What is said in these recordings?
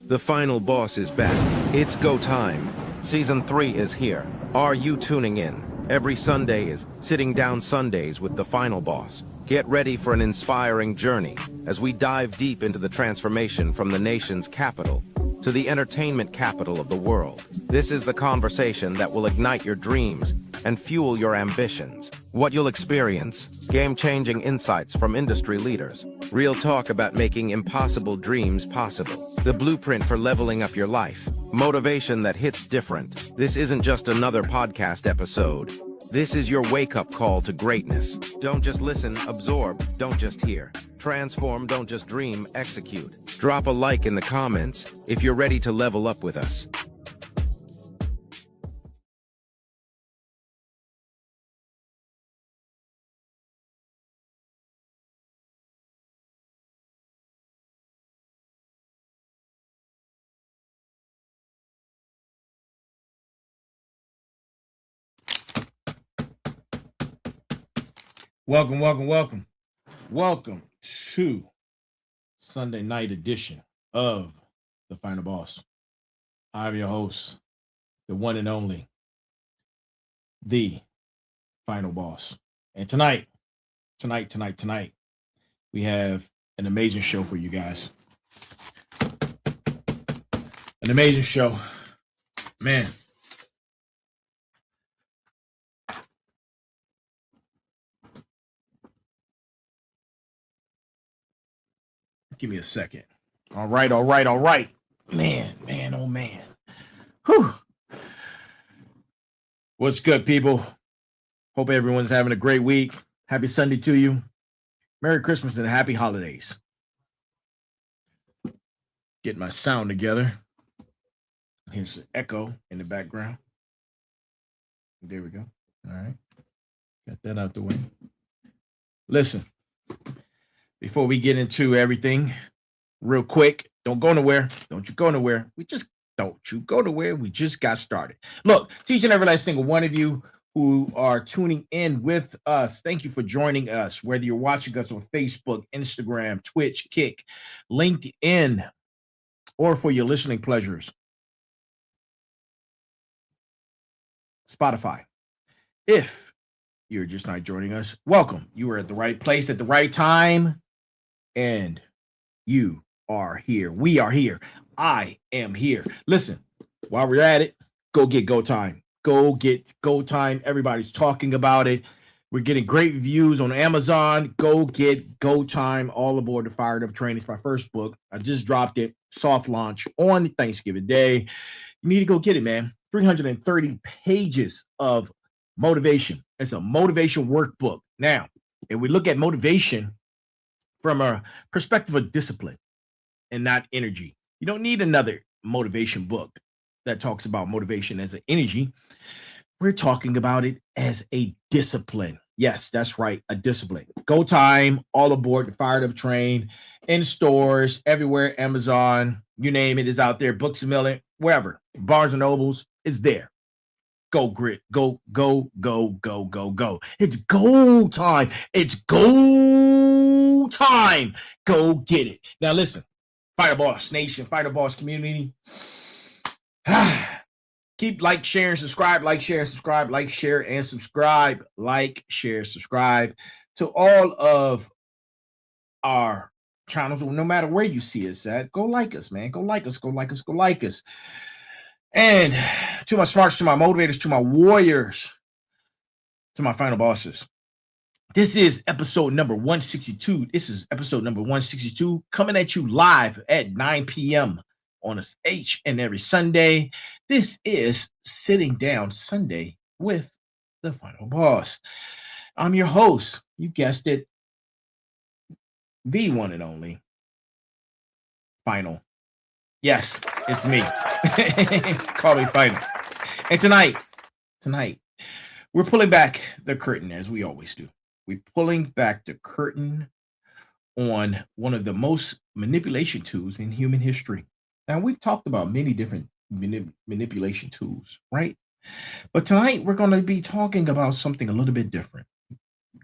The final boss is back. It's go time. Season 3 is here. Are you tuning in? Every Sunday is Sitting Down Sundays with the final boss. Get ready for an inspiring journey as we dive deep into the transformation from the nation's capital to the entertainment capital of the world. This is the conversation that will ignite your dreams and fuel your ambitions. What you'll experience: game-changing insights from industry leaders, real talk about making impossible dreams possible, the blueprint for leveling up your life, motivation that hits different. This isn't just another podcast episode. This is your wake-up call to greatness. Don't just listen, absorb, don't just hear. Transform, don't just dream, execute. Drop a like in the comments if you're ready to level up with us. Welcome to Sunday night edition of The Final Boss. I'm your host, the one and only, the Final Boss. And tonight, we have an amazing show for you guys. An amazing show. Man. Give me a second. All right. Man, oh man. Whew. What's good, people? Hope everyone's having a great week. Happy Sunday to you. Merry Christmas and happy holidays. Get my sound together. Here's the echo in the background. There we go. All right. Got that out the way. Listen. Before we get into everything, real quick, don't go nowhere. Don't you go nowhere. We just got started. Look, to each and every last single one of you who are tuning in with us, thank you for joining us, whether you're watching us on Facebook, Instagram, Twitch, Kick, LinkedIn, or for your listening pleasures, Spotify. If you're just not joining us, welcome. You are at the right place at the right time. And you are here. We are here. I am here. Listen, while we're at it, go get Go Time. Go get Go Time. Everybody's talking about it. We're getting great reviews on Amazon. Go get Go Time. All aboard the Fired Up Train. It's my first book. I just dropped it. Soft launch on Thanksgiving Day. You need to go get it, man. 330 pages of motivation. It's a motivation workbook. Now, if we look at motivation from a perspective of discipline and not energy, you don't need another motivation book that talks about motivation as an energy. We're talking about it as a discipline. Yes, that's right, a discipline. Go Time, all aboard the Fired Up Train, in stores, everywhere, Amazon, you name it, is out there. Books a Million, wherever, Barnes and Nobles, it's there. Go grit, go. It's go time. It's go time. Go get it. Now listen, Fire Boss Nation, Fire Boss community. Keep like, share, and subscribe. Like, share, and subscribe. Like, share, and subscribe. Like, share, subscribe to all of our channels. No matter where you see us at, go like us, man. Go like us. And to my smarts, to my motivators, to my warriors, to my final bosses. This is episode number 162. This is episode number 162, coming at you live at 9 p.m. on us each and every Sunday. This is Sitting Down Sunday with the Final Boss. I'm your host. You guessed it. The one and only Final. Yes, it's me. Call me Final. And tonight, we're pulling back the curtain as we always do. We're pulling back the curtain on one of the most manipulation tools in human history. Now, we've talked about many different manipulation tools, right? But tonight, we're going to be talking about something a little bit different.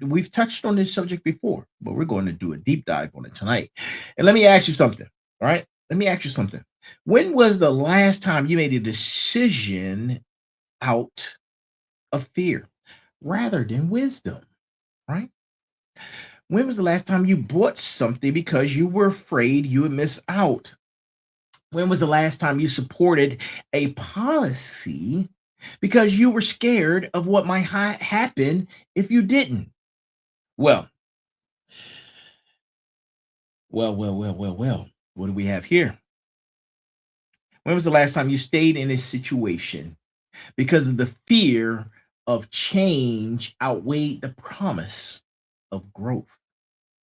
We've touched on this subject before, but we're going to do a deep dive on it tonight. And let me ask you something, all right? Let me ask you something. When was the last time you made a decision out of fear rather than wisdom, right? When was the last time you bought something because you were afraid you would miss out? When was the last time you supported a policy because you were scared of what might happen if you didn't? Well, well. What do we have here? When was the last time you stayed in a situation because of the fear of change outweighed the promise of growth,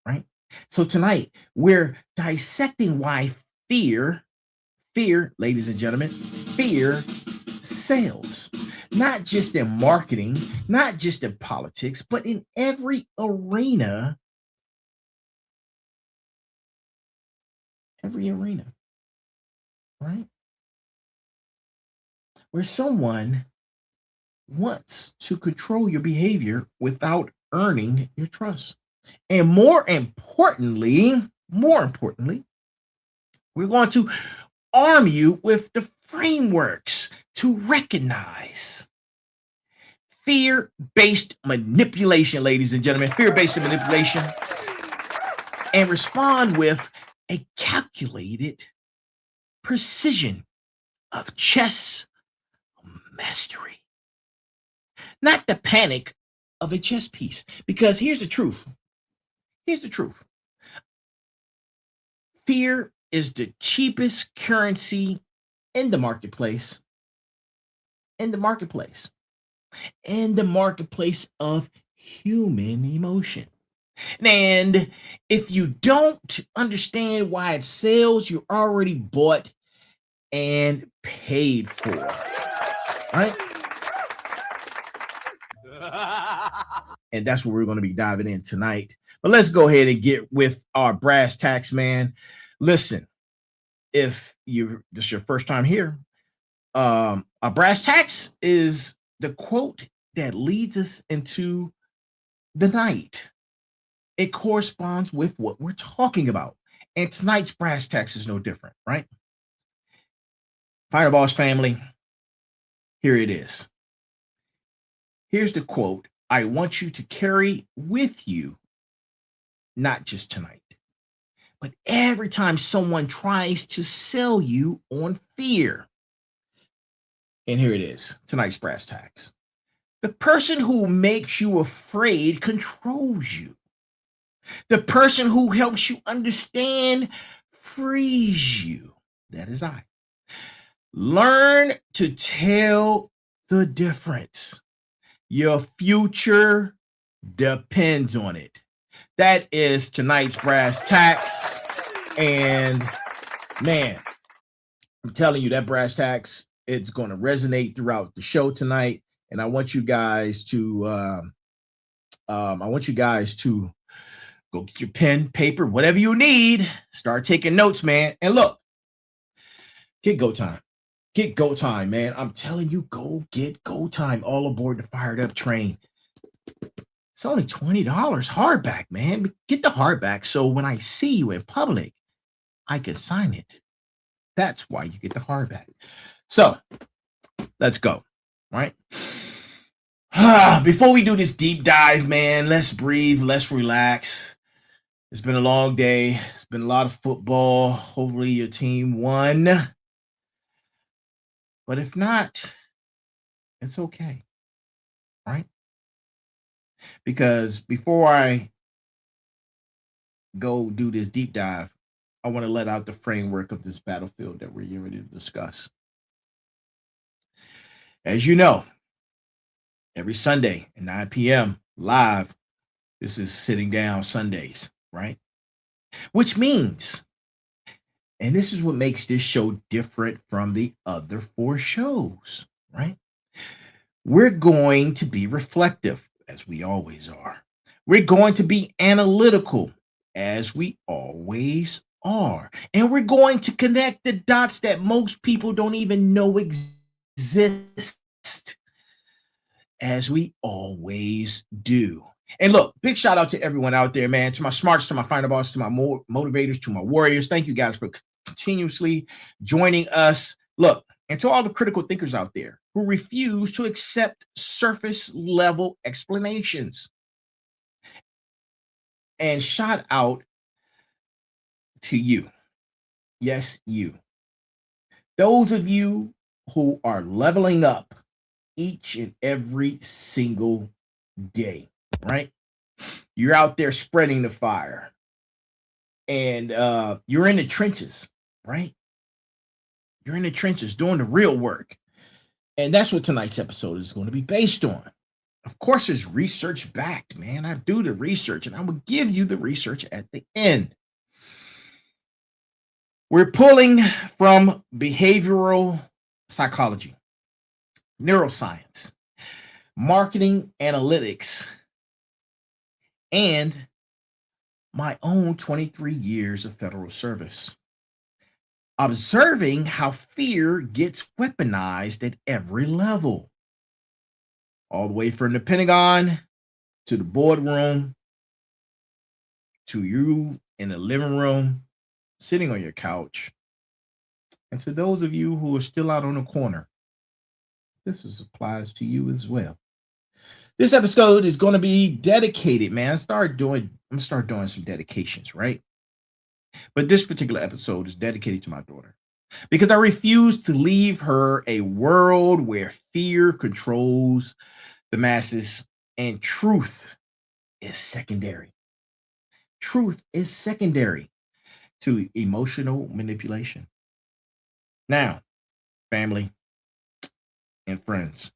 right? So tonight we're dissecting why fear, ladies and gentlemen, fear sells, not just in marketing, not just in politics, but in every arena, right? Where someone wants to control your behavior without earning your trust. And more importantly, we're going to arm you with the frameworks to recognize fear-based manipulation, ladies and gentlemen, fear-based manipulation, and respond with a calculated precision of chess mastery, not the panic of a chess piece. Because here's the truth. Fear is the cheapest currency in the marketplace, of human emotion. And if you don't understand why it sells, you already bought and paid for, right? And that's what we're going to be diving in tonight. But let's go ahead and get with our brass tacks, man. Listen, if this is your first time here, our brass tacks is the quote that leads us into the night. It corresponds with what we're talking about. And tonight's brass tacks is no different, right? Fireboss family, here it is. Here's the quote I want you to carry with you, not just tonight, but every time someone tries to sell you on fear. And here it is, tonight's brass tacks. The person who makes you afraid controls you. The person who helps you understand frees you. That is I. Learn to tell the difference. Your future depends on it. That is tonight's brass tacks. And man, I'm telling you, that brass tacks, it's going to resonate throughout the show tonight. And I want you guys to go get your pen, paper, whatever you need. Start taking notes, man. And look, get go time. Get go time, man. I'm telling you, go get go time. All aboard the Fired Up train. It's only $20 hardback, man. Get the hardback so when I see you in public, I can sign it. That's why you get the hardback. So let's go. All right. Before we do this deep dive, man, let's breathe. Let's relax. It's been a long day. It's been a lot of football. Hopefully your team won. But if not, it's okay. Right? Because before I go do this deep dive, I want to let out the framework of this battlefield that we're here ready to discuss. As you know, every Sunday at 9 p.m. live, this is Sitting Down Sundays, right? Which means, and this is what makes this show different from the other 4 shows, right? We're going to be reflective, as we always are. We're going to be analytical, as we always are. And we're going to connect the dots that most people don't even know exist, as we always do. And look, big shout out to everyone out there, man, to my smarts, to my finder boss, to my motivators, to my warriors. Thank you guys for continuously joining us. Look, and to all the critical thinkers out there who refuse to accept surface level explanations. And shout out to you. Yes, you. Those of you who are leveling up each and every single day, right? You're out there spreading the fire. And you're in the trenches, right? You're in the trenches doing the real work. And that's what tonight's episode is going to be based on. Of course, it's research backed, man. I do the research and I will give you the research at the end. We're pulling from behavioral psychology, neuroscience, marketing analytics, and my own 23 years of federal service, observing how fear gets weaponized at every level, all the way from the Pentagon to the boardroom to you in the living room, sitting on your couch, and to those of you who are still out on the corner. This applies to you as well. This episode is going to be dedicated, man. I'm gonna start doing some dedications, right? But this particular episode is dedicated to my daughter because I refuse to leave her a world where fear controls the masses and truth is secondary. Truth is secondary to emotional manipulation. Now, family and friends,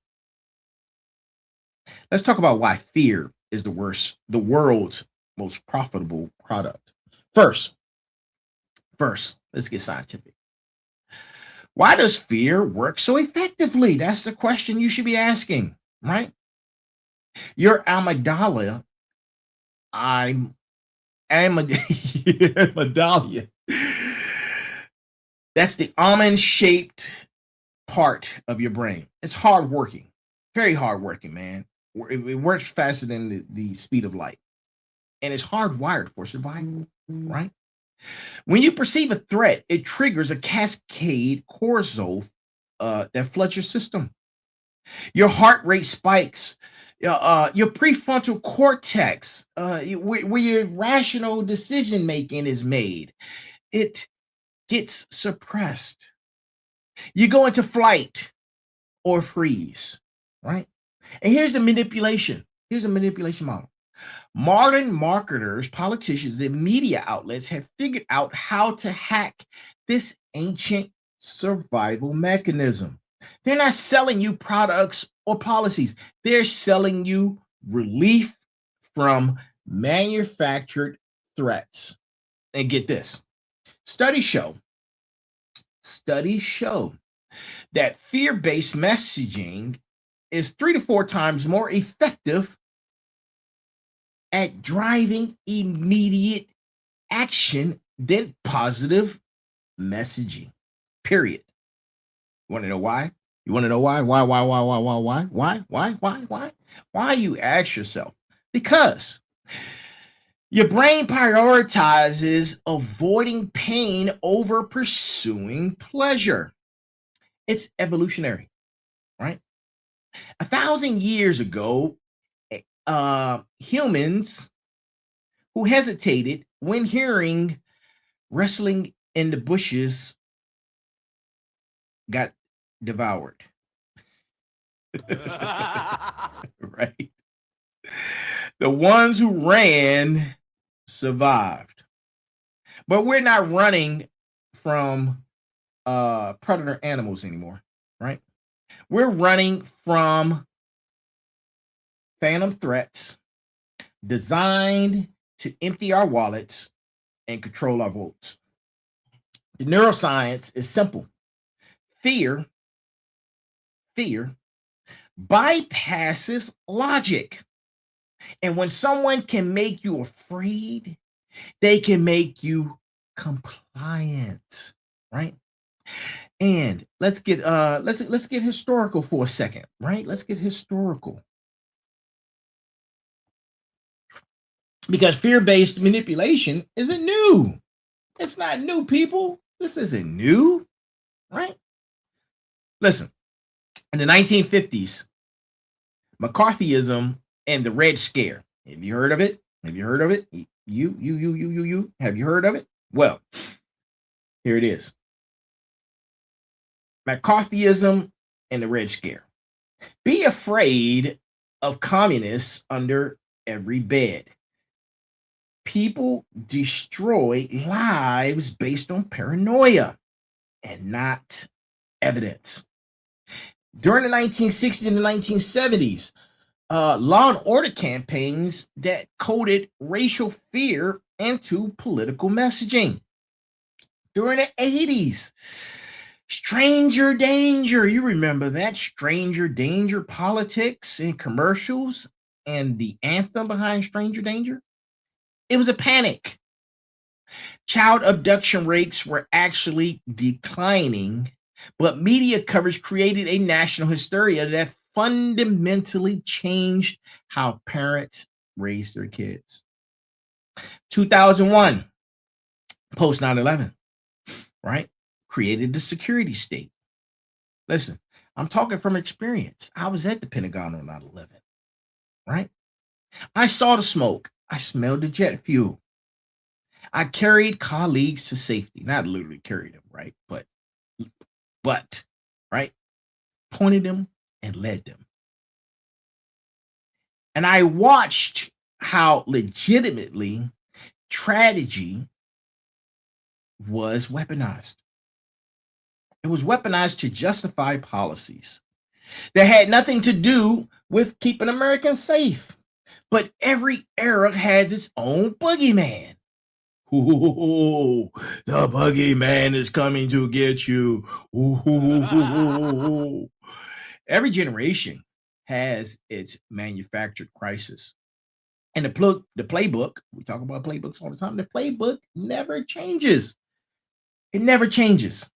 let's talk about why fear is the world's most profitable product. First, let's get scientific. Why does fear work so effectively? That's the question you should be asking, right? Your amygdala, amygdala. That's the almond-shaped part of your brain. It's hardworking, very hardworking, man. It works faster than the speed of light, and it's hardwired for survival, right? When you perceive a threat, it triggers a cascade cortisol that floods your system. Your heart rate spikes. Your prefrontal cortex, where your rational decision making is made, it gets suppressed. You go into flight or freeze, right? And here's the manipulation. Here's a manipulation model. Modern marketers, politicians, and media outlets have figured out how to hack this ancient survival mechanism. They're not selling you products or policies. They're selling you relief from manufactured threats. And get this. Studies show that fear-based messaging is 3 to 4 times more effective at driving immediate action than positive messaging. Period. You want to know why? You want to know why? Why? Why? You ask yourself. Because your brain prioritizes avoiding pain over pursuing pleasure. It's evolutionary, right? 1,000 years ago, humans who hesitated when hearing wrestling in the bushes got devoured. Right? The ones who ran survived. But we're not running from predator animals anymore, right? We're running from phantom threats designed to empty our wallets and control our votes. The neuroscience is simple. Fear bypasses logic. And when someone can make you afraid, they can make you compliant, right? And let's get historical for a second, right? Let's get historical. Because fear-based manipulation isn't new. It's not new, people. This isn't new, right? Listen, in the 1950s, McCarthyism and the Red Scare. Have you heard of it? Have you heard of it? You. Have you heard of it? Well, here it is. McCarthyism and the Red Scare. Be afraid of communists under every bed. People destroy lives based on paranoia and not evidence. During the 1960s and the 1970s, law and order campaigns that coded racial fear into political messaging. During the 80s, stranger danger. You remember that? Stranger danger politics in commercials and the anthem behind stranger danger? It was a panic. Child abduction rates were actually declining, but media coverage created a national hysteria that fundamentally changed how parents raise their kids. 2001, post 9/11, right? Created the security state. Listen, I'm talking from experience. I was at the Pentagon on 9/11, right? I saw the smoke. I smelled the jet fuel. I carried colleagues to safety. Not literally carried them, right? But, right? Pointed them and led them. And I watched how legitimately tragedy was weaponized. It was weaponized to justify policies that had nothing to do with keeping Americans safe. But every era has its own boogeyman. Ooh, the boogeyman is coming to get you. Ooh. Every generation has its manufactured crisis. And the playbook, we talk about playbooks all the time, the playbook never changes. It never changes.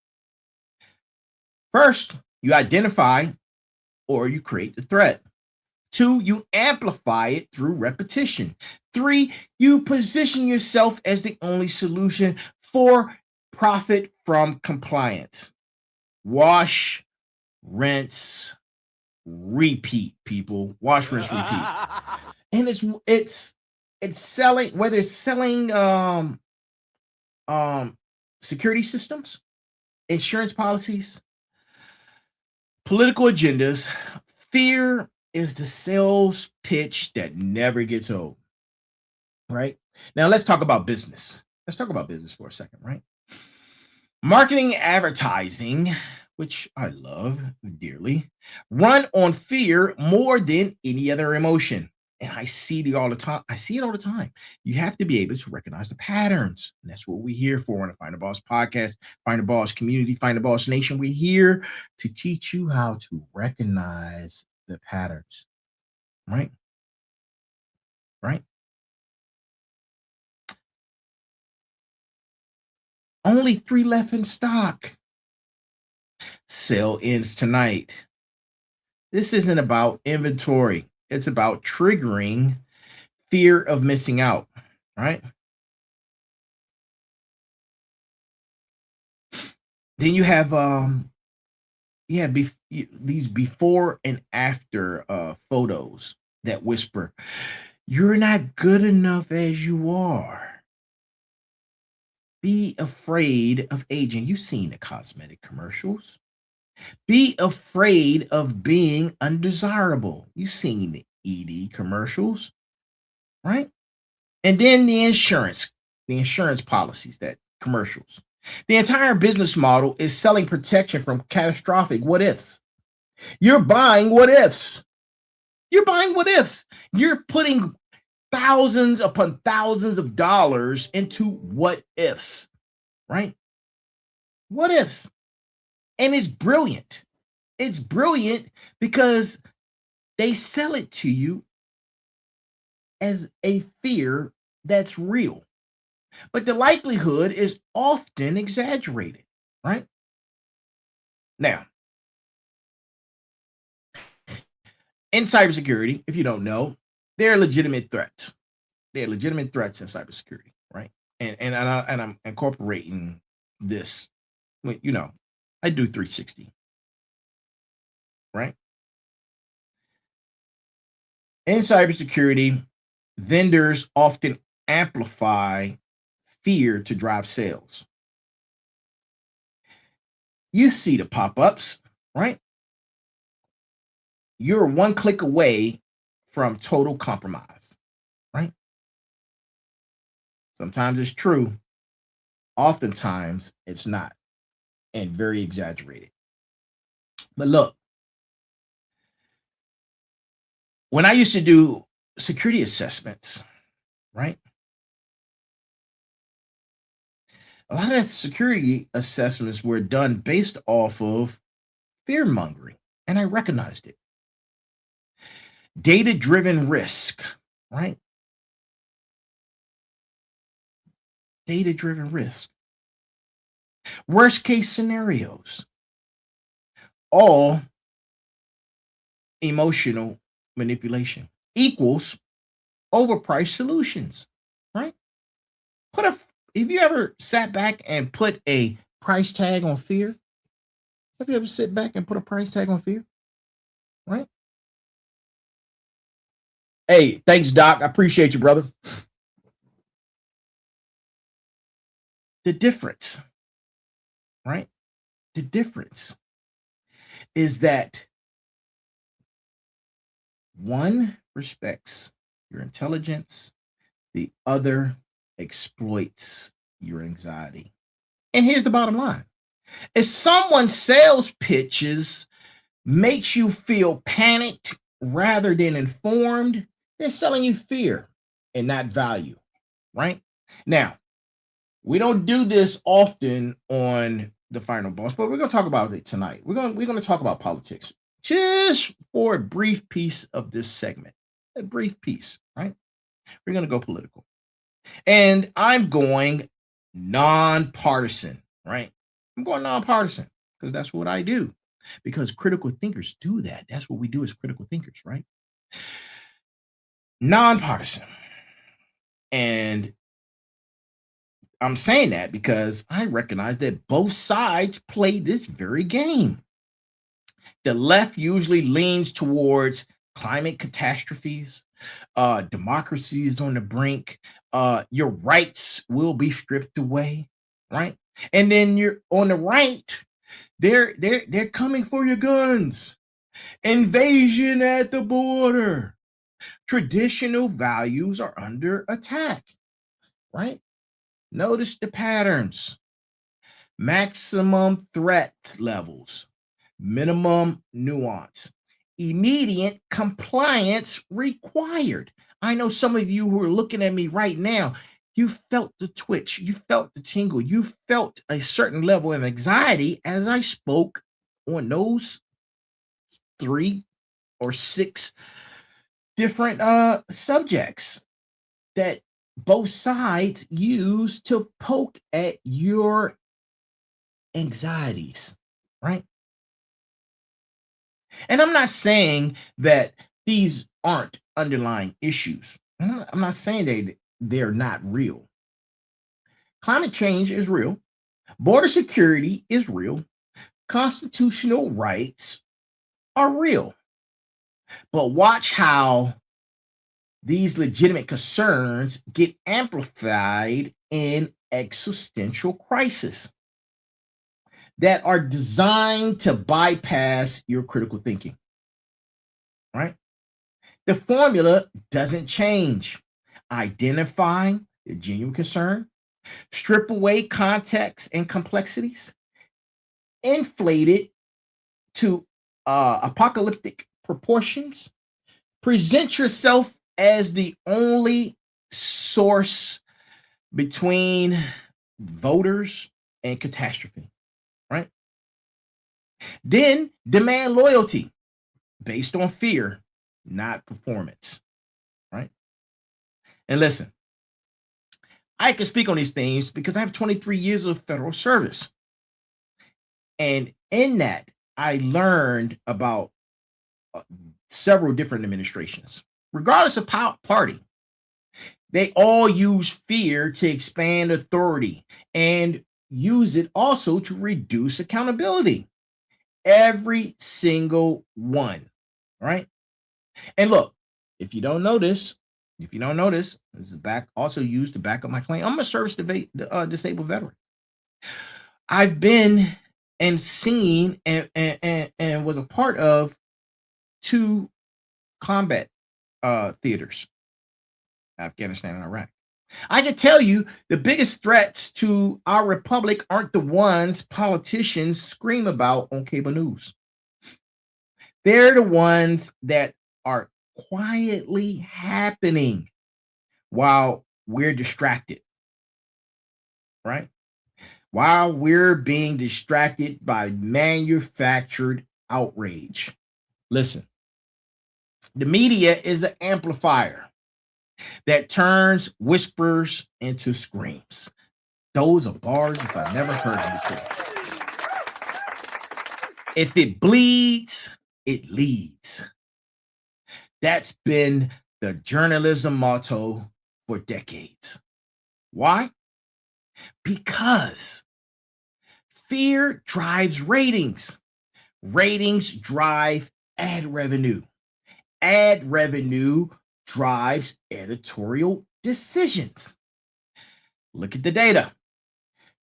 First, you identify or you create the threat. 2, you amplify it through repetition. 3, you position yourself as the only solution. 4, profit from compliance. Wash, rinse, repeat, people. Wash, rinse, repeat. And it's selling, whether it's selling security systems, insurance policies, political agendas. Fear is the sales pitch that never gets old, right? Now let's talk about business. Let's talk about business for a second, right? Marketing, advertising, which I love dearly, run on fear more than any other emotion. And I see it all the time. You have to be able to recognize the patterns. And that's what we're here for on the Find the Boss podcast, Find the Boss community, Find the Boss nation. We're here to teach you how to recognize the patterns, right? Right? Only 3 left in stock. Sale ends tonight. This isn't about inventory. It's about triggering fear of missing out, right? Then you have these before and after photos that whisper, you're not good enough as you are. Be afraid of aging. You've seen the cosmetic commercials. Be afraid of being undesirable. You've seen the ED commercials, right? And then the insurance policies, that commercials. The entire business model is selling protection from catastrophic what ifs. You're buying what ifs. You're putting thousands upon thousands of dollars into what ifs, right? What ifs. And it's brilliant. It's brilliant because they sell it to you as a fear that's real. But the likelihood is often exaggerated, right? Now, in cybersecurity, if you don't know, there are legitimate threats. There are legitimate threats in cybersecurity, right? And I'm incorporating this Well, you know, I do 360, right? In cybersecurity, vendors often amplify fear to drive sales. You see the pop-ups, right? You're one click away from total compromise, right? Sometimes it's true, oftentimes it's not, and very exaggerated. But look, when I used to do security assessments, right? A lot of security assessments were done based off of fear mongering, and I recognized it. Data driven risk, right? Data driven risk. Worst case scenarios, all emotional manipulation equals overpriced solutions, right? Put a Have you ever sat back and put a price tag on fear? Have you ever sit back and put a price tag on fear? Right? Hey, thanks, Doc. I appreciate you, brother. The difference, right? The difference is that one respects your intelligence, the other exploits your anxiety. And here's the bottom line. If someone's sales pitches makes you feel panicked rather than informed, they're selling you fear and not value, right? Now, we don't do this often on the Final Boss, but we're going to talk about it tonight. We're going to talk about politics just for a brief piece of this segment. A brief piece, right? We're going to go political. And I'm going nonpartisan, right? I'm going nonpartisan because that's what I do. Because critical thinkers do that. That's what we do as critical thinkers, right? Nonpartisan. And I'm saying that because I recognize that both sides play this very game. The left usually leans towards climate catastrophes, democracy is on the brink, your rights will be stripped away, right? And then you're on the right, they're coming for your guns, invasion at the border, traditional values are under attack, right? Notice the patterns. Maximum threat levels, minimum nuance, immediate compliance required. I know some of you who are looking at me right now, you felt the twitch, you felt the tingle, you felt a certain level of anxiety as I spoke on those 3 or 6 different subjects that both sides use to poke at your anxieties, right? And I'm not saying that these aren't underlying issues. I'm not saying they're not real. Climate change is real. Border security is real. Constitutional rights are real. But watch how these legitimate concerns get amplified in existential crisis that are designed to bypass your critical thinking, right? The formula doesn't change. Identify the genuine concern, strip away context and complexities, inflate it to apocalyptic proportions, present yourself as the only source between voters and catastrophe, right? Then demand loyalty based on fear, not performance, right? And listen, I can speak on these things because I have 23 years of federal service. And in that, I learned about several different administrations, regardless of party. They all use fear to expand authority and use it also to reduce accountability. Every single one, right? And look, if you don't notice, this is back also used to back up my claim. I'm a disabled veteran. I've been and seen and was a part of 2 combat theaters, Afghanistan and Iraq. I can tell you the biggest threats to our republic aren't the ones politicians scream about on cable news. They're the ones that are quietly happening while we're distracted, right? While we're being distracted by manufactured outrage. Listen, the media is an amplifier that turns whispers into screams. Those are bars if I've never heard them before. If it bleeds, it leads. That's been the journalism motto for decades. Why? Because fear drives ratings. Ratings drive ad revenue. Ad revenue drives editorial decisions. Look at the data.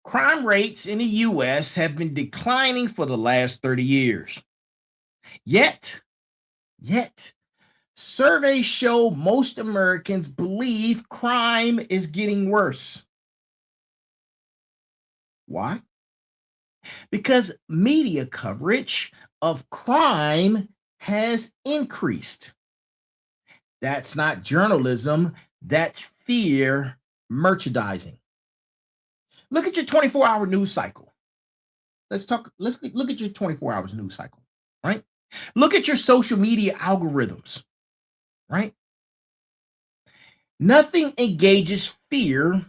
Crime rates in the US have been declining for the last 30 years. Yet, surveys show most Americans believe crime is getting worse. Why? Because media coverage of crime has increased. That's not journalism, that's fear merchandising. Look at your 24-hour news cycle. Let's look at your 24 hours news cycle, right? Look at your social media algorithms, right? Nothing engages fear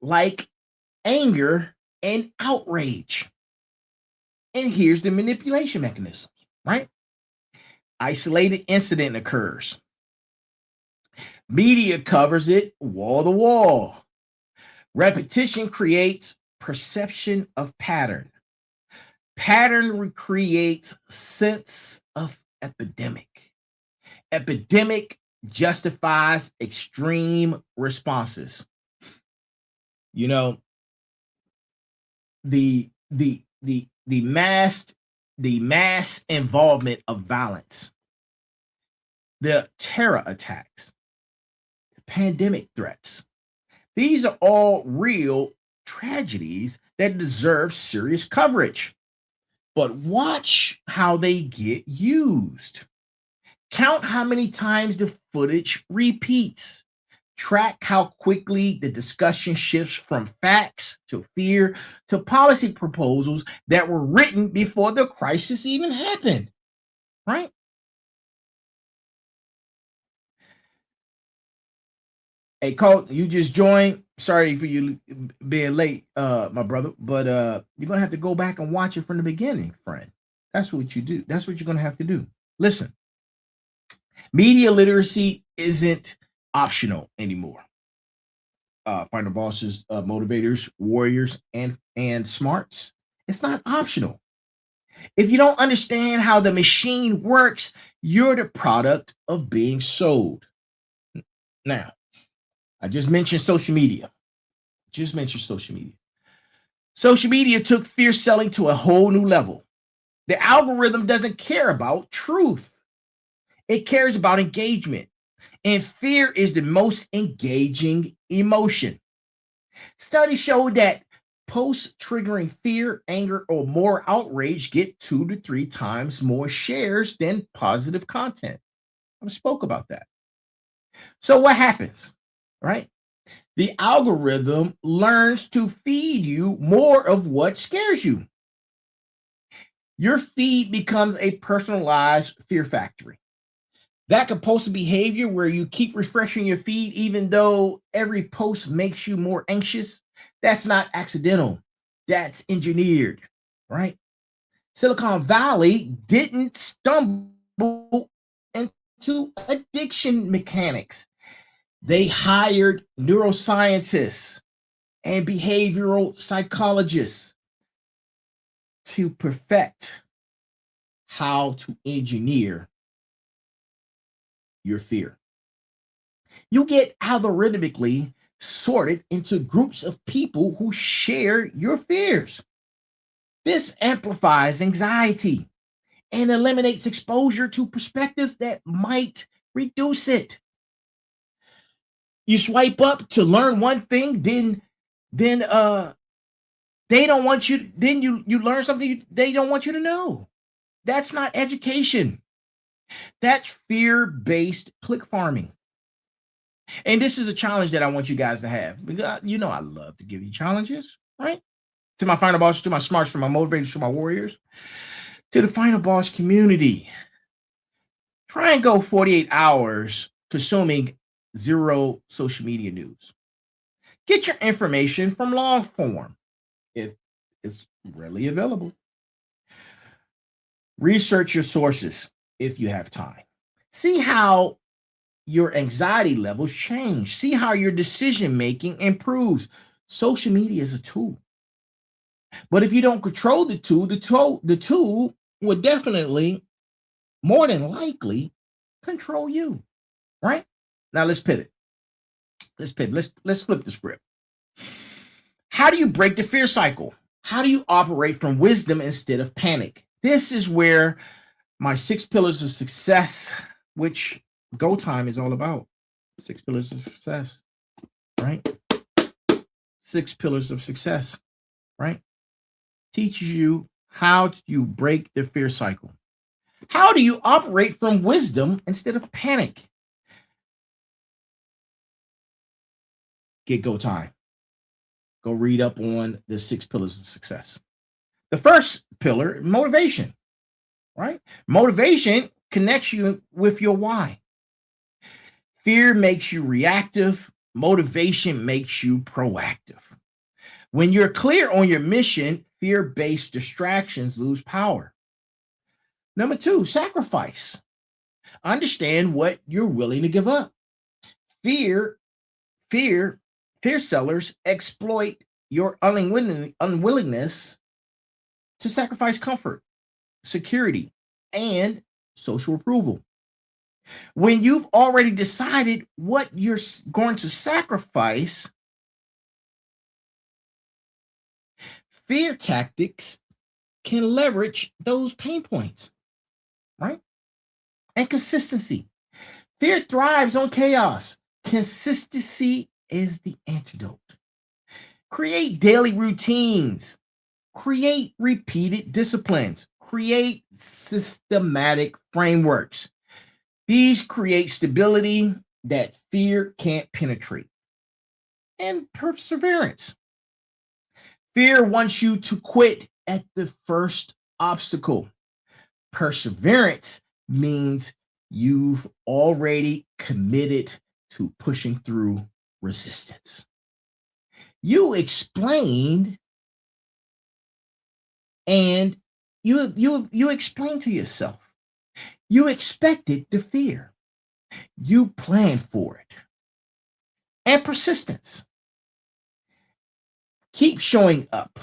like anger and outrage. And here's the manipulation mechanism, right? Isolated incident occurs. Media covers it wall to wall. Repetition creates perception of pattern. Pattern recreates sense of epidemic. Epidemic justifies extreme responses. You know, the mass involvement of violence, the terror attacks, the pandemic threats. These are all real tragedies that deserve serious coverage. But watch how they get used. Count how many times the footage repeats. Track how quickly the discussion shifts from facts to fear to policy proposals that were written before the crisis even happened, right? Hey, Colt, you just joined. Sorry for you being late, my brother, but you're going to have to go back and watch it from the beginning, friend. That's what you do. That's what you're going to have to do. Listen, media literacy isn't optional anymore. Final bosses, motivators, warriors, and smarts. It's not optional. If you don't understand how the machine works, you're the product of being sold. Now, I just mentioned social media. Social media took fear selling to a whole new level. The algorithm doesn't care about truth. It cares about engagement. And fear is the most engaging emotion. Studies show that posts triggering fear, anger, or more outrage get 2 to 3 times more shares than positive content. I spoke about that. So what happens, right? The algorithm learns to feed you more of what scares you. Your feed becomes a personalized fear factory. That compulsive behavior where you keep refreshing your feed even though every post makes you more anxious, that's not accidental. That's engineered, right? Silicon Valley didn't stumble into addiction mechanics. They hired neuroscientists and behavioral psychologists to perfect how to engineer your fear. You get algorithmically sorted into groups of people who share your fears. This amplifies anxiety and eliminates exposure to perspectives that might reduce it. You swipe up to learn one thing, then they don't want you, then you learn something they don't want you to know. That's not education. That's fear-based click farming. And this is a challenge that I want you guys to have. Because, you know, I love to give you challenges, right? To my final boss, to my smarts, to my motivators, to my warriors, to the final boss community. Try and go 48 hours consuming zero social media news. Get your information from long form if it's readily available. Research your sources if you have time. See how your anxiety levels change. See how your decision making improves. Social media is a tool. But if you don't control the tool will definitely, more than likely, control you. Right? Now let's pivot. Let's flip the script. How do you break the fear cycle? How do you operate from wisdom instead of panic? This is where my 6 pillars of success, which Go Time is all about. 6 pillars of success, right? 6 pillars of success, right? Teaches you how you break the fear cycle. How do you operate from wisdom instead of panic? Get Go Time. Go read up on the 6 pillars of success. The first pillar, motivation, right? Motivation connects you with your why. Fear makes you reactive. Motivation makes you proactive. When you're clear on your mission, fear-based distractions lose power. Number 2, sacrifice. Understand what you're willing to give up. Fear sellers exploit your unwillingness to sacrifice comfort, security, and social approval. When you've already decided what you're going to sacrifice, fear tactics can leverage those pain points, right? And consistency. Fear thrives on chaos. Consistency is the antidote. Create daily routines. Create repeated disciplines. Create systematic frameworks. These create stability that fear can't penetrate. And perseverance. Fear wants you to quit at the first obstacle. Perseverance means you've already committed to pushing through resistance. You explained and you explained to yourself. You expected the fear. You planned for it. And persistence. Keep showing up.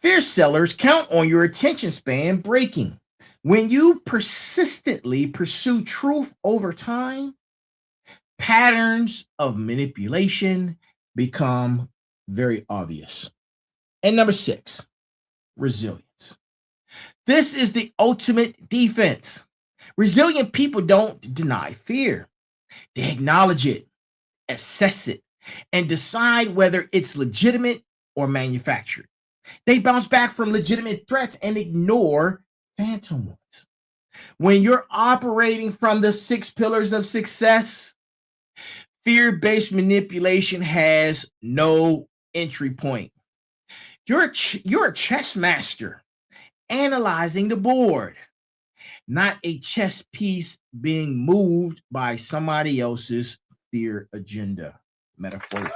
Fear sellers count on your attention span breaking. When you persistently pursue truth over time, patterns of manipulation become very obvious. And number 6, resilience. This is the ultimate defense. Resilient people don't deny fear. They acknowledge it, assess it, and decide whether it's legitimate or manufactured. They bounce back from legitimate threats and ignore phantom ones. When you're operating from the 6 pillars of success, fear-based manipulation has no entry point. You're a chess master analyzing the board, not a chess piece being moved by somebody else's fear agenda, metaphorically.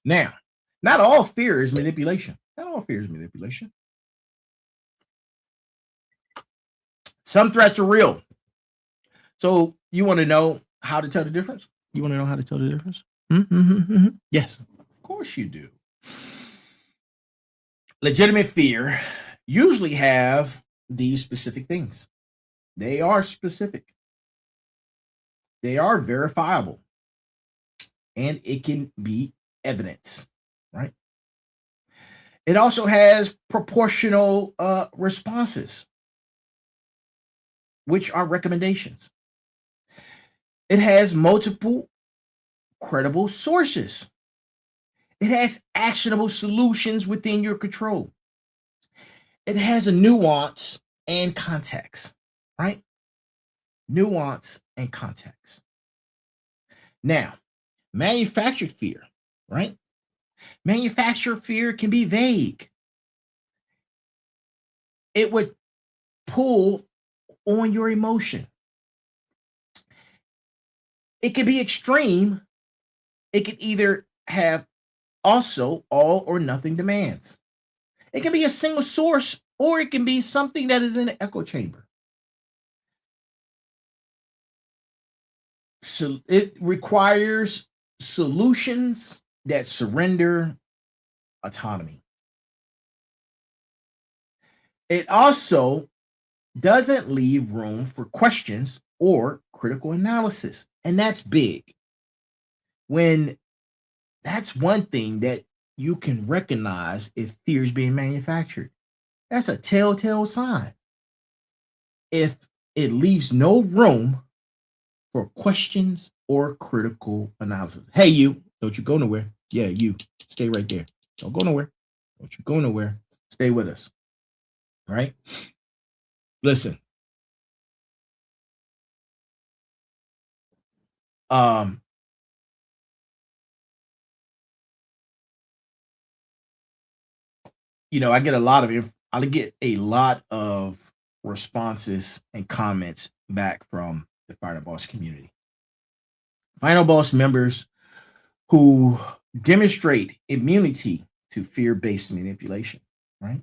Now, not all fear is manipulation. Not all fear is manipulation. Some threats are real. So you want to know how to tell the difference? You want to know how to tell the difference? Yes, of course you do. Legitimate fear usually have these specific things. They are specific. They are verifiable. And it can be evidence, right? It also has proportional responses, which are recommendations. It has multiple credible sources. It has actionable solutions within your control. It has a nuance and context, right? Nuance and context. Now, manufactured fear, right? Manufactured fear can be vague. It would pull on your emotion. It can be extreme. It can either have also all or nothing demands. It can be a single source, or it can be something that is in an echo chamber. So it requires solutions that surrender autonomy. It also doesn't leave room for questions or critical analysis. And that's big. When that's one thing that you can recognize if fear is being manufactured. That's a telltale sign. If it leaves no room for questions or critical analysis. Hey, you, don't you go nowhere. Yeah, you, stay right there. Don't go nowhere. Don't you go nowhere. Stay with us. All right? Listen. I get a lot of responses and comments back from the Final Boss community. Final Boss members who demonstrate immunity to fear-based manipulation, right?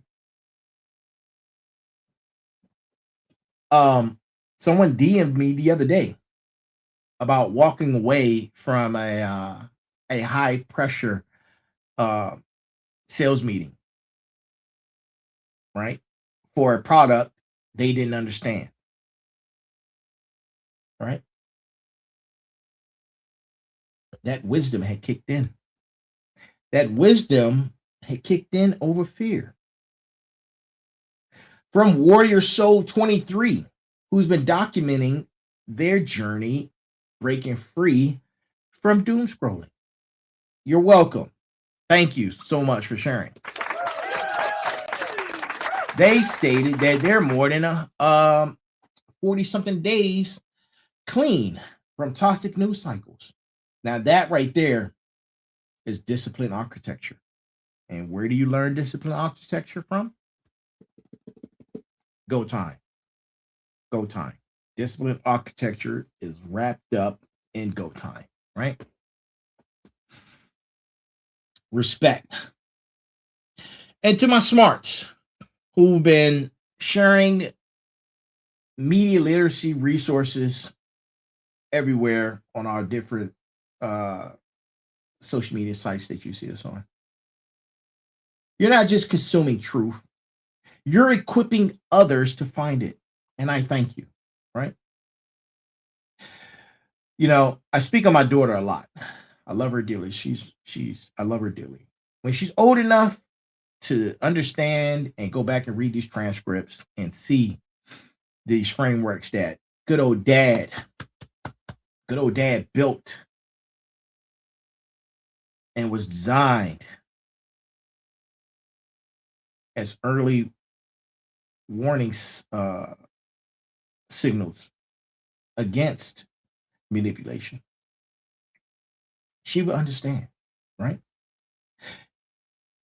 Someone DM'd me the other day about walking away from a high pressure sales meeting, right? For a product they didn't understand, right? That wisdom had kicked in. That wisdom had kicked in over fear. From Warrior Soul 23, who's been documenting their journey breaking free from doom scrolling. You're welcome. Thank you so much for sharing. They stated that they're more than 40 something days clean from toxic news cycles. Now, that right there is discipline architecture. And where do you learn discipline architecture from? Go time. Go time. Discipline architecture is wrapped up in go time, right? Respect. And to my smarts who've been sharing media literacy resources everywhere on our different social media sites that you see us on. You're not just consuming truth, you're equipping others to find it. And I thank you, right? You know, I speak on my daughter a lot. I love her dearly. I love her dearly. When she's old enough to understand and go back and read these transcripts and see these frameworks that good old dad built and was designed as early warning signals against manipulation, she would understand, right?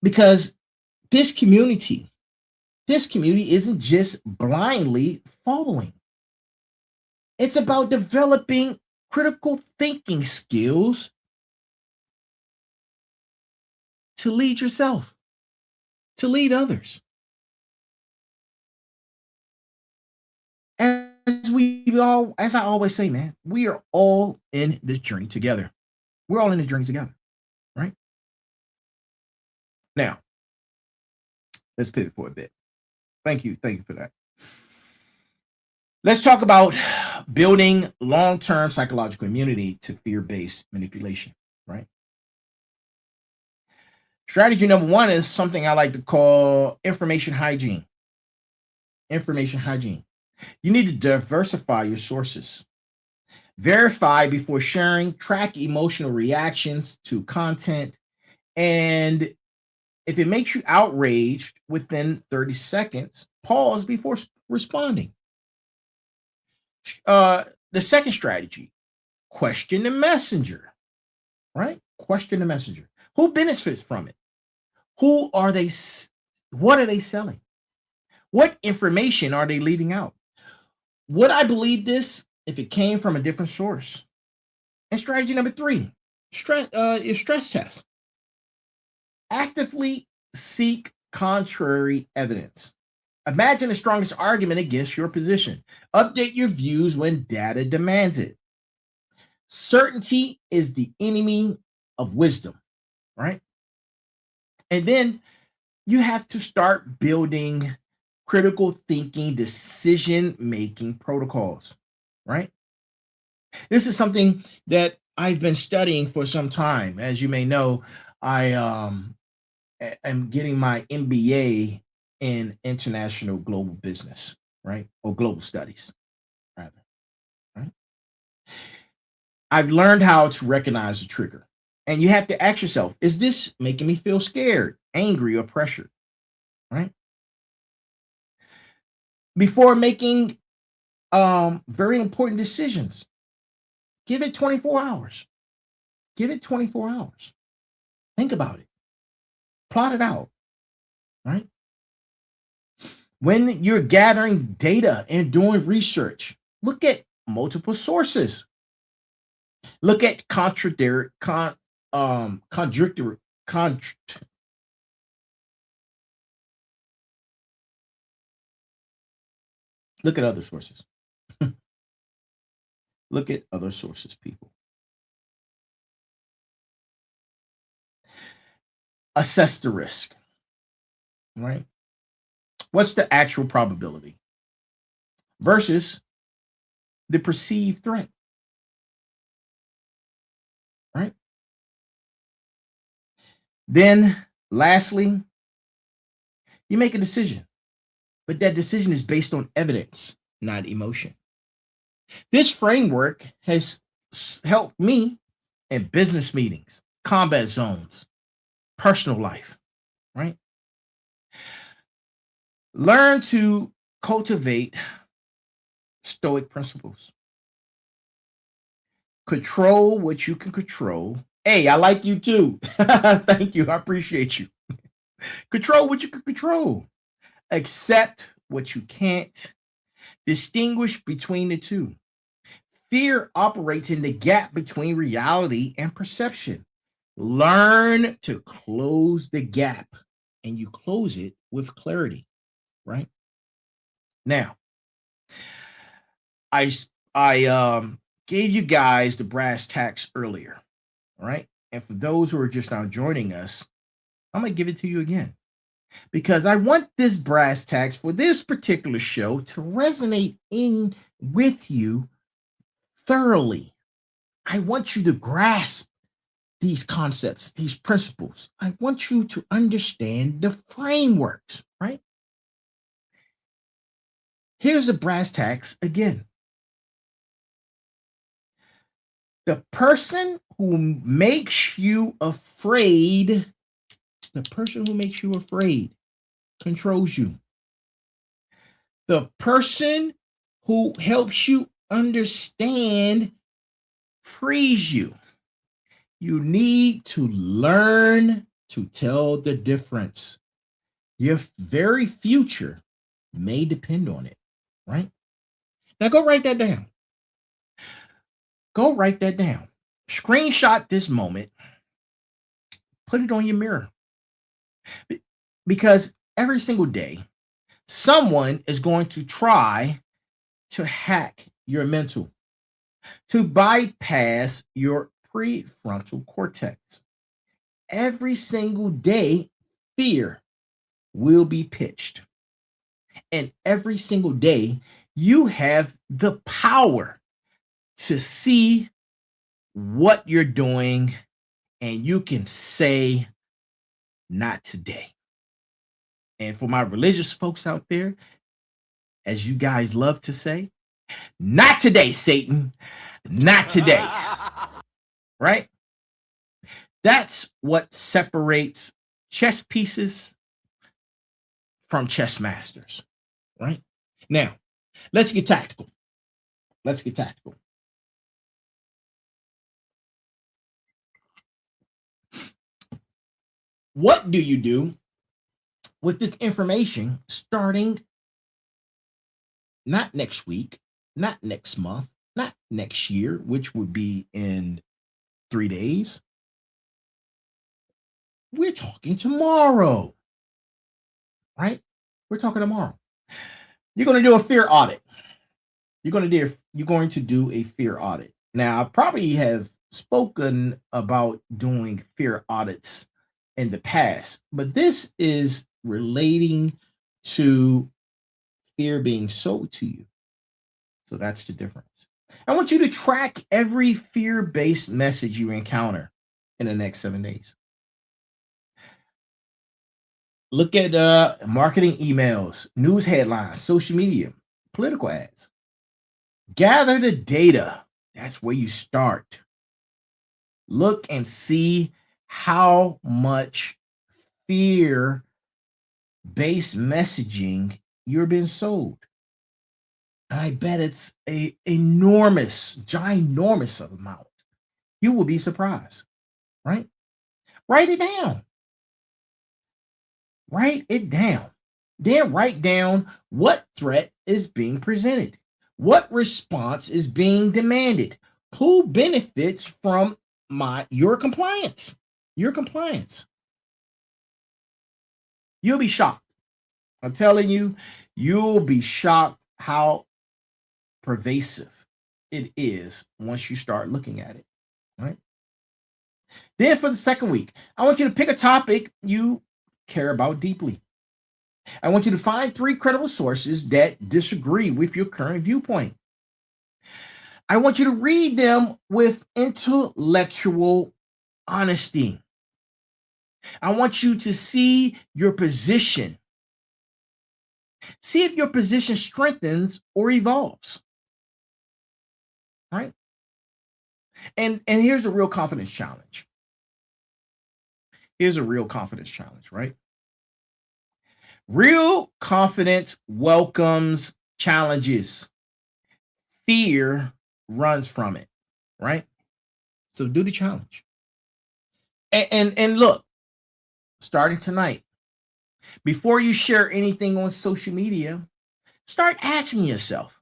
Because this community isn't just blindly following. It's about developing critical thinking skills to lead yourself, to lead others. And as I always say, man, we are all in this journey together. We're all in this journey together, right? Now, let's pivot for a bit. Thank you for that. Let's talk about building long-term psychological immunity to fear-based manipulation, right? Strategy number one is something I like to call information hygiene. Information hygiene. You need to diversify your sources. Verify before sharing, track emotional reactions to content, and if it makes you outraged within 30 seconds, pause before responding. The second strategy, question the messenger, right? Question the messenger. Who benefits from it? Who are they? What are they selling? What information are they leaving out? Would I believe this if it came from a different source? And strategy number three is stress test. Actively seek contrary evidence. Imagine the strongest argument against your position. Update your views when data demands it. Certainty is the enemy of wisdom, right? And then you have to start building critical thinking, decision-making protocols, right? This is something that I've been studying for some time. As you may know, I am getting my MBA in international global business, right? Or global studies, rather, right? I've learned how to recognize the trigger. And you have to ask yourself, is this making me feel scared, angry, or pressured, right? Before making very important decisions, give it 24 hours. Give it 24 hours. Think about it. Plot it out, right? When you're gathering data and doing research, look at multiple sources. Look at contradictory. Look at other sources. Look at other sources, people. Assess the risk, right? What's the actual probability versus the perceived threat, right? Then, lastly, you make a decision, but that decision is based on evidence, not emotion. This framework has helped me in business meetings, combat zones, personal life, right? Learn to cultivate stoic principles. Control what you can control. Hey, I like you too. Thank you. I appreciate you. Control what you can control. Accept what you can't. Distinguish between the two. Fear operates in the gap between reality and perception. Learn to close the gap, and you close it with clarity, right? Now, I gave you guys the brass tacks earlier, all right? And for those who are just now joining us, I'm going to give it to you again because I want this brass tacks for this particular show to resonate in with you thoroughly. I want you to grasp these concepts, these principles. I want you to understand the frameworks, right? Here's the brass tacks again. The person who makes you afraid, controls you. The person who helps you understand frees you. You need to learn to tell the difference. Your very future may depend on it, right? Now go write that down. Go write that down. Screenshot this moment. Put it on your mirror. Because every single day, someone is going to try to hack your mental, to bypass your prefrontal cortex. Every single day, fear will be pitched. And every single day, you have the power to see what you're doing, and you can say, not today. And for my religious folks out there, as you guys love to say, not today, Satan, not today. Right? That's what separates chess pieces from chess masters. Right? Now, let's get tactical. Let's get tactical. What do you do with this information starting not next week, not next month, not next year, which would be in 3 days? We're talking tomorrow, right? We're talking tomorrow. You're going to do a fear audit. You're going to do a fear audit. Now, I probably have spoken about doing fear audits in the past, but this is relating to fear being sold to you. So that's the difference. I want you to track every fear-based message you encounter in the next 7 days. Look at marketing emails, news headlines, social media, political ads. Gather the data. That's where you start. Look and see how much fear-based messaging you're being sold. And I bet it's a enormous, ginormous amount. You will be surprised, right? Write it down. Write it down. Then write down what threat is being presented, what response is being demanded, who benefits from your compliance. Your compliance. You'll be shocked. I'm telling you, you'll be shocked how pervasive it is once you start looking at it, right? Then for the second week, I want you to pick a topic you care about deeply. I want you to find 3 credible sources that disagree with your current viewpoint. I want you to read them with intellectual honesty. I want you to see your position. See if your position strengthens or evolves. Right? And here's a real confidence challenge. Here's a real confidence challenge, right? Real confidence welcomes challenges. Fear runs from it, right? So do the challenge. And look, starting tonight, before you share anything on social media, start asking yourself,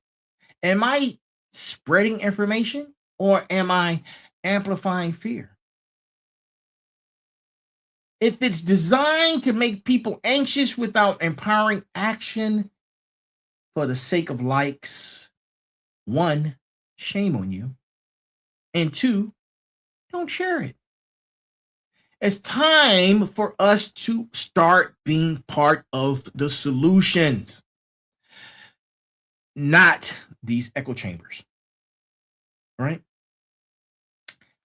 am I spreading information or am I amplifying fear? If it's designed to make people anxious without empowering action for the sake of likes, 1, shame on you, and 2, don't share it. It's time for us to start being part of the solutions, not these echo chambers, right?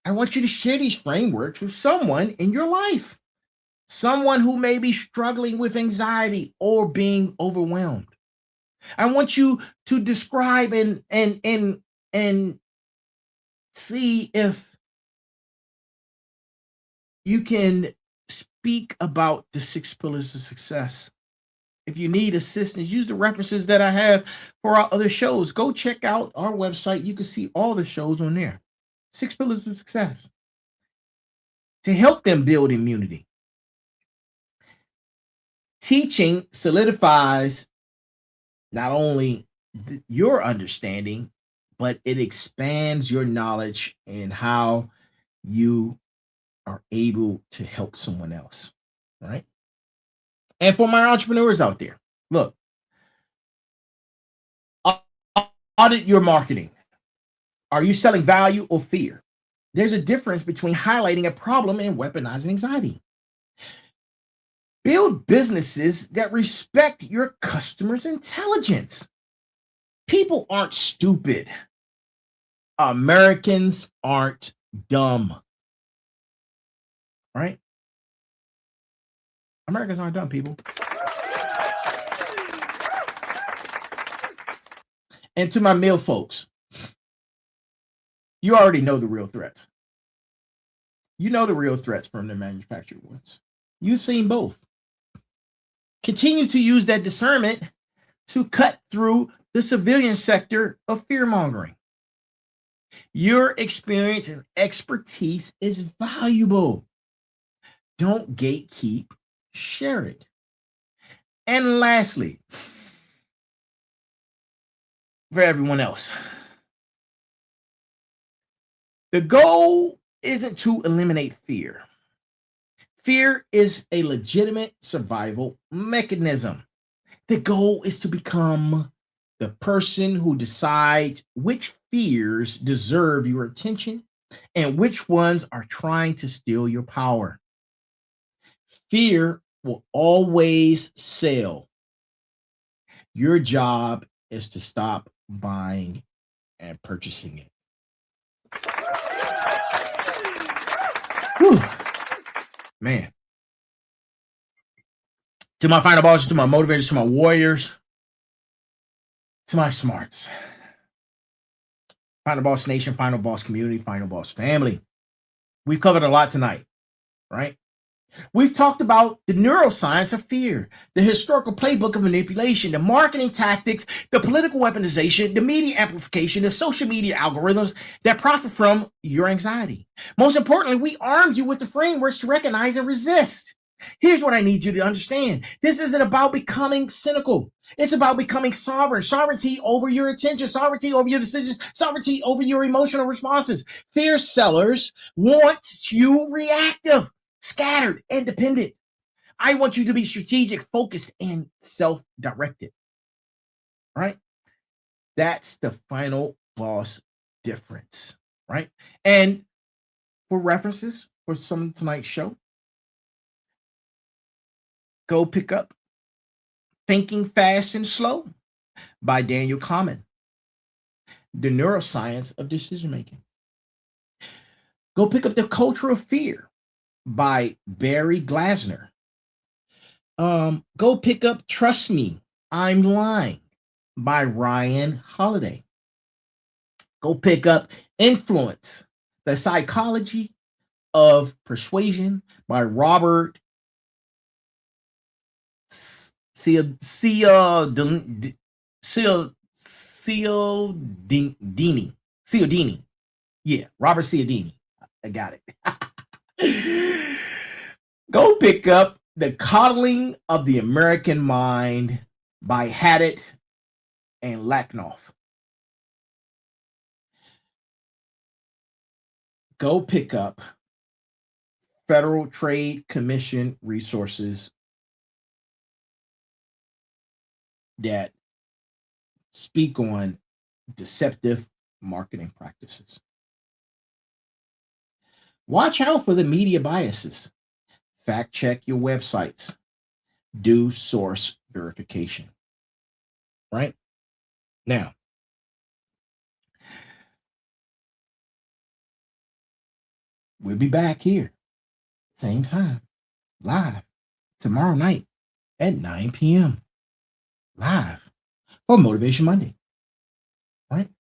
I want you to share these frameworks with someone in your life, someone who may be struggling with anxiety or being overwhelmed. I want you to describe and see if you can speak about the 6 pillars of success. If you need assistance, use the references that I have for our other shows. Go check out our website. You can see all the shows on there. 6 pillars of success. To help them build immunity. Teaching solidifies not only your understanding, but it expands your knowledge in how you are able to help someone else, right? And for my entrepreneurs out there, look, Audit your marketing. Are you selling value or fear? There's a difference between highlighting a problem and weaponizing anxiety. Build businesses that respect your customers' intelligence. People aren't stupid. Americans aren't dumb. Right? Americans aren't dumb, people. And to my male folks, you already know the real threats. You know the real threats from the manufactured ones. You've seen both. Continue to use that discernment to cut through the civilian sector of fear mongering. Your experience and expertise is valuable. Don't gatekeep, share it. And lastly, for everyone else, the goal isn't to eliminate fear. Fear is a legitimate survival mechanism. The goal is to become the person who decides which fears deserve your attention and which ones are trying to steal your power. Fear will always sell. Your job is to stop buying and purchasing it. Whew. Man. To my final bosses, to my motivators, to my warriors, to my smarts. Final Boss Nation, Final Boss community, Final Boss family. We've covered a lot tonight, right? We've talked about the neuroscience of fear, the historical playbook of manipulation, the marketing tactics, the political weaponization, the media amplification, the social media algorithms that profit from your anxiety. Most importantly, we armed you with the frameworks to recognize and resist. Here's what I need you to understand. This isn't about becoming cynical. It's about becoming sovereign. Sovereignty over your attention, sovereignty over your decisions, sovereignty over your emotional responses. Fear sellers want you reactive, scattered, and dependent. I want you to be strategic, focused, and self-directed. Right? That's the final boss difference. Right? And for references for some of tonight's show, go pick up Thinking Fast and Slow by Daniel Kahneman, The Neuroscience of Decision Making. Go pick up The Culture of Fear by Barry Glasner. Go pick up Trust Me, I'm Lying by Ryan Holiday. Go pick up Influence, The Psychology of Persuasion by Robert Cialdini. Yeah, Robert Cialdini. I got it. Go pick up The Coddling of the American Mind by Haddett and Lacknoff. Go pick up Federal Trade Commission resources that speak on deceptive marketing practices. Watch out for the media biases. Fact check your websites. Do source verification. Right? Now, we'll be back here, same time, live, tomorrow night at 9 p.m. live for Motivation Monday. Right?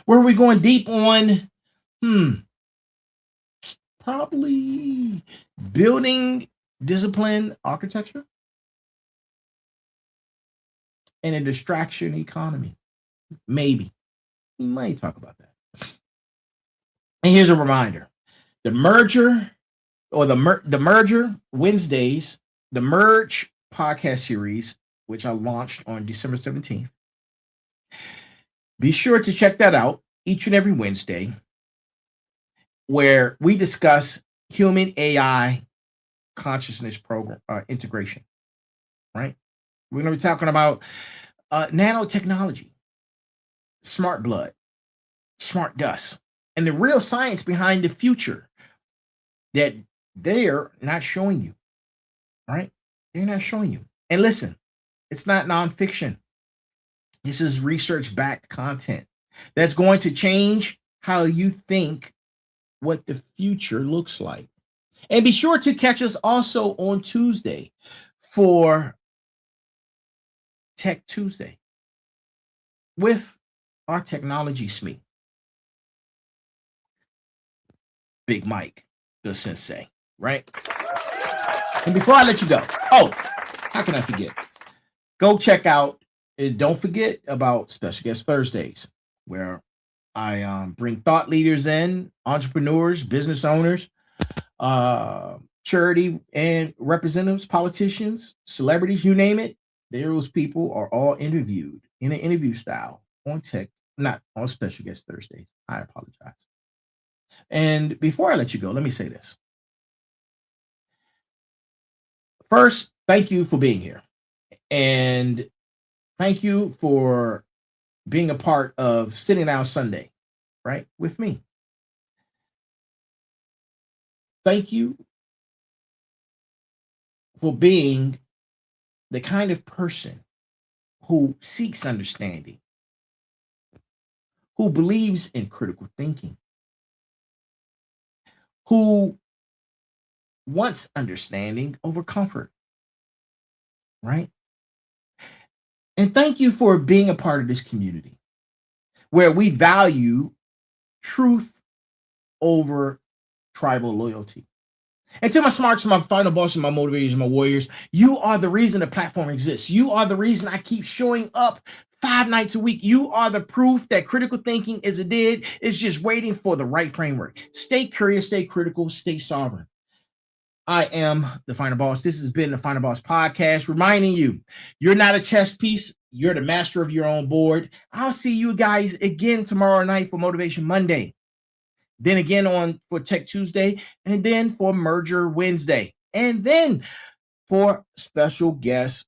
Where are we going deep on? Probably building discipline architecture and a distraction economy. Maybe. We might talk about that. And here's a reminder. The merger Wednesdays, the Merge podcast series, which I launched on December 17th. Be sure to check that out each and every Wednesday, where we discuss human AI consciousness program integration. Right? We're going to be talking about nanotechnology, smart blood, smart dust, and the real science behind the future that they're not showing you, right? They're not showing you. And listen, it's not nonfiction. This is research-backed content that's going to change how you think what the future looks like. And be sure to catch us also on Tuesday for Tech Tuesday with our technology SME, Big Mike, the sensei, right? And before I let you go, how can I forget? Go check out, and don't forget about Special Guest Thursdays, where I bring thought leaders in, entrepreneurs, business owners, charity and representatives, politicians, celebrities, you name it. Those people are all interviewed in an interview style on not on Special Guest Thursdays. I apologize. And before I let you go, let me say this. First, thank you for being here. And thank you for being a part of Sitting Down Sunday, right, with me. Thank you for being the kind of person who seeks understanding, who believes in critical thinking, who wants understanding over comfort, right? And thank you for being a part of this community where we value truth over tribal loyalty. And to my smarts, my final boss, and my motivators, and my warriors, you are the reason the platform exists. You are the reason I keep showing up 5 nights a week. You are the proof that critical thinking is a dead. It's just waiting for the right framework. Stay curious, stay critical, stay sovereign. I am the Final Boss. This has been the Final Boss podcast, reminding you, you're not a chess piece. You're the master of your own board. I'll see you guys again tomorrow night for Motivation Monday. Then again for Tech Tuesday, and then for Merger Wednesday, and then for Special Guest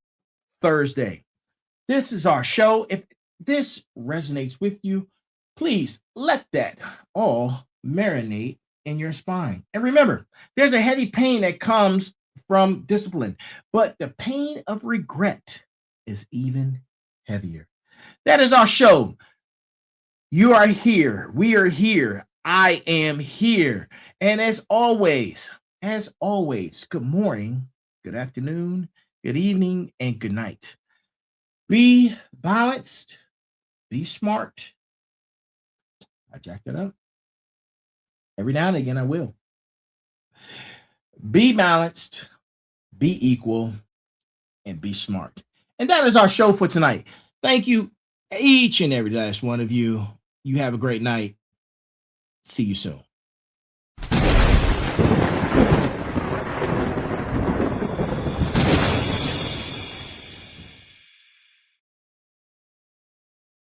Thursday. This is our show. If this resonates with you, please let that all marinate in your spine. And remember, there's a heavy pain that comes from discipline, but the pain of regret is even heavier. That is our show. You are here. We are here. I am here. And as always, good morning, good afternoon, good evening, and good night. Be balanced, be smart. I jacked it up. Every now and again, I will. Be balanced, be equal, and be smart. And that is our show for tonight. Thank you, each and every last one of you. You have a great night. See you soon.